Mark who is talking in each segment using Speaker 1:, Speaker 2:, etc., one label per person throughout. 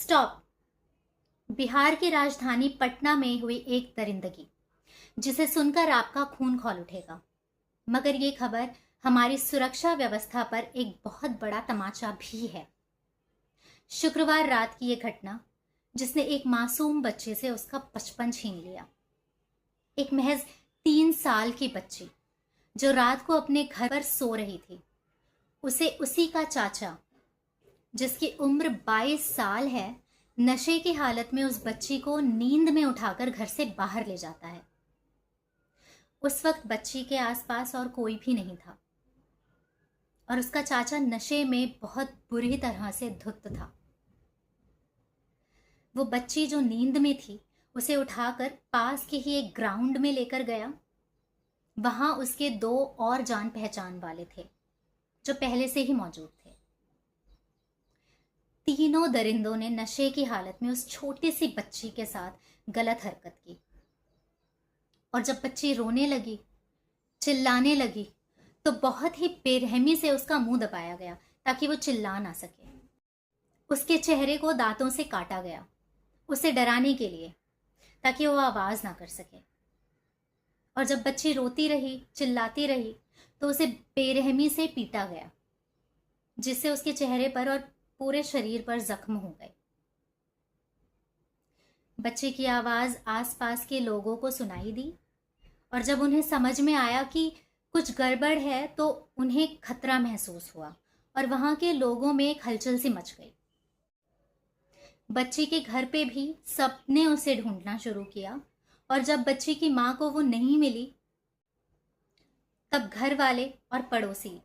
Speaker 1: Stop. Bihar की राजधानी पटना में हुई एक दरिंदगी जिसे सुनकर आपका खून खौल उठेगा, मगर ये खबर हमारी सुरक्षा व्यवस्था पर एक बहुत बड़ा तमाचा भी है। शुक्रवार रात की ये घटना जिसने एक मासूम बच्चे से उसका बचपन छीन लिया। एक महज 3 साल की बच्ची जो रात को अपने घर पर सो रही थी, उसे उसी का चाचा जिसकी उम्र 22 साल है, नशे की हालत में उस बच्ची को नींद में उठाकर घर से बाहर ले जाता है। उस वक्त बच्ची के आसपास और कोई भी नहीं था और उसका चाचा नशे में बहुत बुरी तरह से धुत था। वो बच्ची जो नींद में थी उसे उठाकर पास के ही एक ग्राउंड में लेकर गया। वहां उसके 2 और जान पहचान वाले थे जो पहले से ही मौजूद थे। तीनों दरिंदों ने नशे की हालत में उस छोटी सी बच्ची के साथ गलत हरकत की और जब बच्ची रोने लगी, चिल्लाने लगी, तो बहुत ही बेरहमी से उसका मुंह दबाया गया ताकि वो चिल्ला ना सके। उसके चेहरे को दांतों से काटा गया उसे डराने के लिए, ताकि वो आवाज ना कर सके। और जब बच्ची रोती रही, चिल्लाती रही, तो उसे बेरहमी से पीटा गया, जिससे उसके चेहरे पर और पूरे शरीर पर जख्म हो गए। बच्चे की आवाज आसपास के लोगों को सुनाई दी और जब उन्हें समझ में आया कि कुछ गड़बड़ है तो उन्हें खतरा महसूस हुआ और वहां के लोगों में एक हलचल सी मच गई। बच्ची के घर पे भी सबने उसे ढूंढना शुरू किया और जब बच्ची की मां को वो नहीं मिली, तब घर वाले और पड़ोसी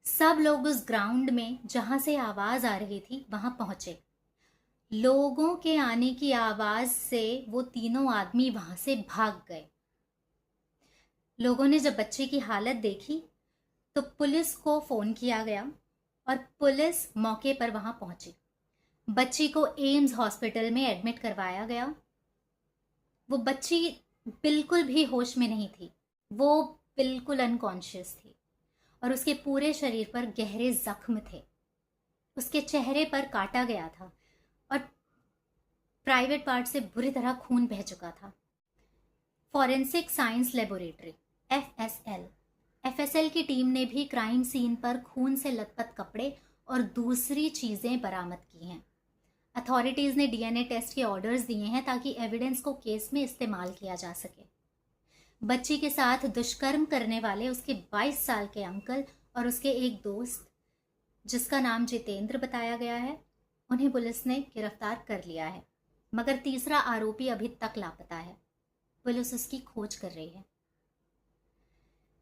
Speaker 1: सब लोग उस ग्राउंड में जहां से आवाज आ रही थी वहां पहुंचे। लोगों के आने की आवाज से वो तीनों आदमी वहां से भाग गए। लोगों ने जब बच्चे की हालत देखी तो पुलिस को फोन किया गया और पुलिस मौके पर वहां पहुंची। बच्ची को एम्स हॉस्पिटल में एडमिट करवाया गया। वो बच्ची बिल्कुल भी होश में नहीं थी, वो बिल्कुल अनकॉन्शियस थी और उसके पूरे शरीर पर गहरे जख्म थे। उसके चेहरे पर काटा गया था और प्राइवेट पार्ट से बुरी तरह खून बह चुका था। फॉरेंसिक साइंस लेबोरेटरी एफएसएल की टीम ने भी क्राइम सीन पर खून से लथपथ कपड़े और दूसरी चीजें बरामद की हैं। अथॉरिटीज ने डीएनए टेस्ट के ऑर्डर्स दिए हैं ताकि एविडेंस को केस में इस्तेमाल किया जा सके। बच्ची के साथ दुष्कर्म करने वाले उसके 22 साल के अंकल और उसके एक दोस्त, जिसका नाम जितेंद्र बताया गया है, उन्हें पुलिस ने गिरफ्तार कर लिया है, मगर तीसरा आरोपी अभी तक लापता है। पुलिस उसकी खोज कर रही है।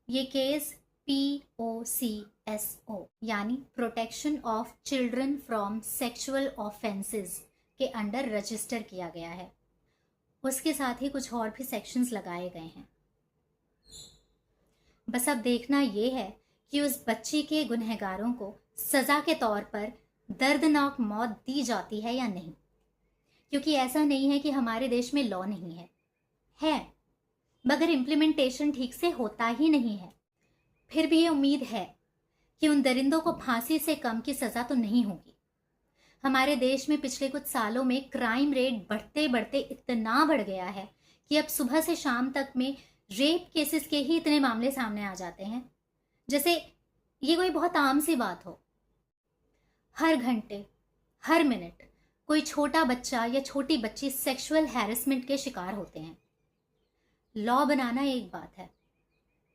Speaker 1: ये केस POCSO यानी protection of children from sexual offences के अंडर रजिस्टर किया गया है। उसके साथ ही कुछ और भी सेक्शंस लगाए गए हैं। बस अब देखना यह है कि उस बच्ची के गुनहगारों को सजा के तौर पर दर्दनाक मौत दी जाती है या नहीं, क्योंकि ऐसा नहीं है कि हमारे देश में लॉ नहीं है मगर इम्प्लीमेंटेशन ठीक से होता ही नहीं है। फिर भी ये उम्मीद है कि उन दरिंदों को फांसी से कम की सजा तो नहीं होगी। हमारे देश में पिछले कुछ सालों में क्राइम रेट बढ़ते बढ़ते इतना बढ़ गया है कि अब सुबह से शाम तक में रेप केसेस के ही इतने मामले सामने आ जाते हैं जैसे ये कोई बहुत आम सी बात हो। हर घंटे, हर मिनट कोई छोटा बच्चा या छोटी बच्ची सेक्सुअल हैरेसमेंट के शिकार होते हैं। लॉ बनाना एक बात है,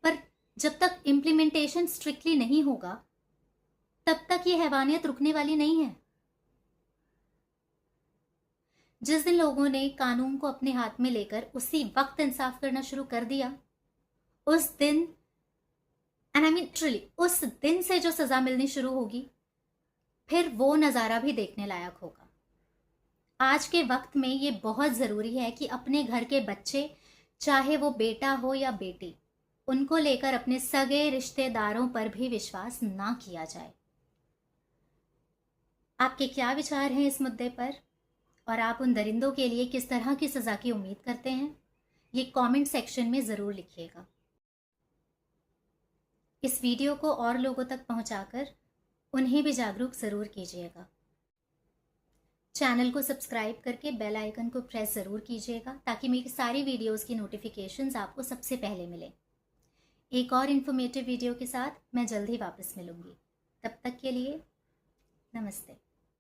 Speaker 1: पर जब तक इम्प्लीमेंटेशन स्ट्रिक्टली नहीं होगा तब तक ये हैवानियत रुकने वाली नहीं है। जिस दिन लोगों ने कानून को अपने हाथ में लेकर उसी वक्त इंसाफ करना शुरू कर दिया, उस दिन उस दिन से जो सजा मिलनी शुरू होगी, फिर वो नजारा भी देखने लायक होगा। आज के वक्त में ये बहुत जरूरी है कि अपने घर के बच्चे, चाहे वो बेटा हो या बेटी, उनको लेकर अपने सगे रिश्तेदारों पर भी विश्वास ना किया जाए। आपके क्या विचार हैं इस मुद्दे पर और आप उन दरिंदों के लिए किस तरह की सजा की उम्मीद करते हैं, ये कमेंट सेक्शन में जरूर लिखिएगा। इस वीडियो को और लोगों तक पहुंचाकर उन्हें भी जागरूक जरूर कीजिएगा। चैनल को सब्सक्राइब करके बेल आइकन को प्रेस ज़रूर कीजिएगा ताकि मेरी सारी वीडियोस की नोटिफिकेशंस आपको सबसे पहले मिले। एक और इन्फॉर्मेटिव वीडियो के साथ मैं जल्द ही वापस मिलूंगी। तब तक के लिए नमस्ते।